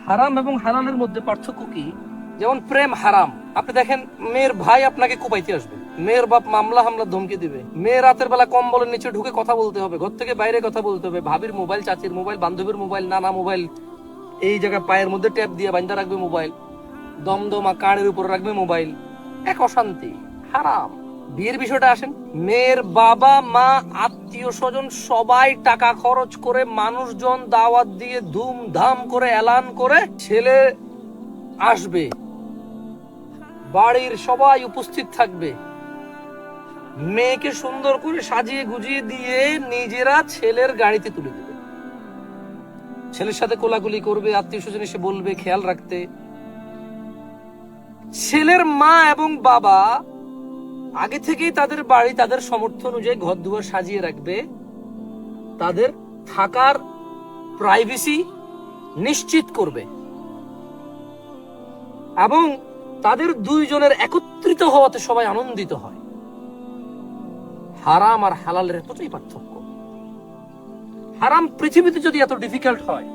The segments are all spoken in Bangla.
হারাম এবং হালালের মধ্যে পার্থক্য কি? যেমন প্রেম হারাম। আপনি দেখেন, মেয়ের ভাই আপনাকে কোপাইতে আসবে, মেয়ের বাপ মামলা হামলা ধমকি দিবে, মেয়ে রাতের বেলা কম্বলের নিচে ঢুকে কথা বলতে হবে, ঘর থেকে বাইরে কথা বলতে হবে, ভাবির মোবাইল, চাচির মোবাইল, বান্ধবীর মোবাইল, নানা মোবাইল, এই জায়গায় পায়ের মধ্যে ট্যাপ দিয়ে বান্ধা রাখবে মোবাইল, দমদমা কানের উপর রাখবে মোবাইল, এক অশান্তি, হারাম। বিয়ের বিষয়টা আসেন, মেয়ের বাবা মা আত্মীয় স্বজন সবাই টাকা খরচ করে, মানুষজন দাওয়াত দিয়ে ধুমধাম করে এলান করে ছেলে আসবে, বাড়ির সবাই উপস্থিত থাকবে, মেয়েকে সুন্দর করে সাজিয়ে গুজিয়ে দিয়ে নিজেরা ছেলের গাড়িতে তুলে দেবে, ছেলের সাথে কোলাকুলি করবে, আত্মীয় স্বজন এসে বলবে খেয়াল রাখতে। ছেলের মা এবং বাবা আগে থেকেই তাদের বাড়ি তাদের সামর্থ্য অনুযায়ী ঘর দুয়ার সাজিয়ে রাখবে, তাদের থাকার প্রাইভেসি নিশ্চিত করবে এবং তাদের দুইজনের একত্রিত হওয়াতে সবাই আনন্দিত হয়। হারাম আর হালালের এতটাই পার্থক্য। হারাম পৃথিবীতে যদি এত ডিফিকাল্ট হয়,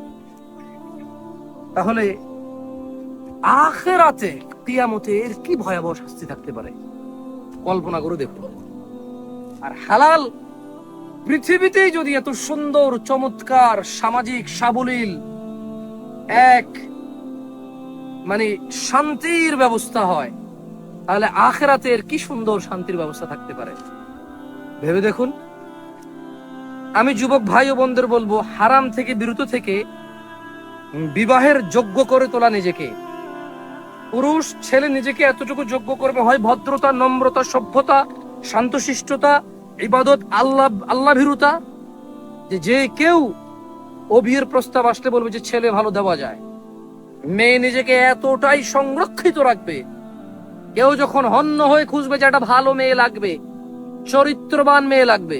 তাহলে আখিরাতে কিয়ামতে এর কি ভয়াবহ শাস্তি থাকতে পারে কল্পনা করে দেখুন। আর হালাল পৃথিবীতেই যদি এত সুন্দর, চমৎকার, সামাজিক, সাবলীল এক শান্তির ব্যবস্থা হয়, তাহলে আখিরাতের কি সুন্দর শান্তির ব্যবস্থা থাকতে পারে ভেবে দেখুন। আমি যুবক ভাই ও বোনদের বলবো, হারাম থেকে বিরত থেকে বিবাহের যোগ্য করে তোলা নিজেকে। পুরুষ ছেলে নিজেকে এতটুকু যোগ্য করবে, হয় ভদ্রতা, নম্রতা, সভ্যতা, শান্তশিষ্টতা, ইবাদত, আল্লাহ ভীরুতা, যে কেউ ও বিয়ের প্রস্তাব আসলে বলবে যে ছেলে ভালো দেওয়া যায়। মেয়ে নিজেকে এতটাই সংরক্ষিত রাখবে, কেউ যখন হন্য হয়ে খুঁজবে যে একটা ভালো মেয়ে লাগবে, চরিত্রবান মেয়ে লাগবে,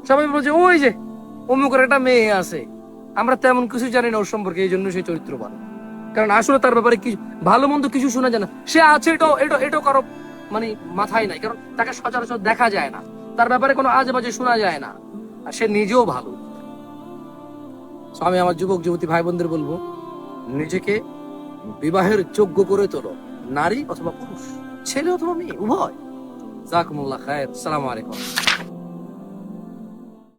সবাই বলছে ওই যে অমুকের একটা মেয়ে আছে, আমরা তেমন কিছু জানি না ওর সম্পর্কে, এই জন্য সে চরিত্রবান। কারণ আসলে তার ব্যাপারে কি ভালো মন্দ কিছু শোনা যায় না, সে আছে এটাও কারো মাথায় নাই, কারণ তাকে সচরাচর দেখা যায় না, তার ব্যাপারে কোনো আজে বাজে শোনা যায় না, আর সে নিজেও ভালো। আমি আমার যুবক যুবতী ভাই বোনদের বলবো, নিজেকে বিবাহের যোগ্য করে তোলো, নারী অথবা পুরুষ, ছেলে অথবা মেয়ে, উভয়। জাযাকুমুল্লাহ খায়র। আসসালামু আলাইকুম।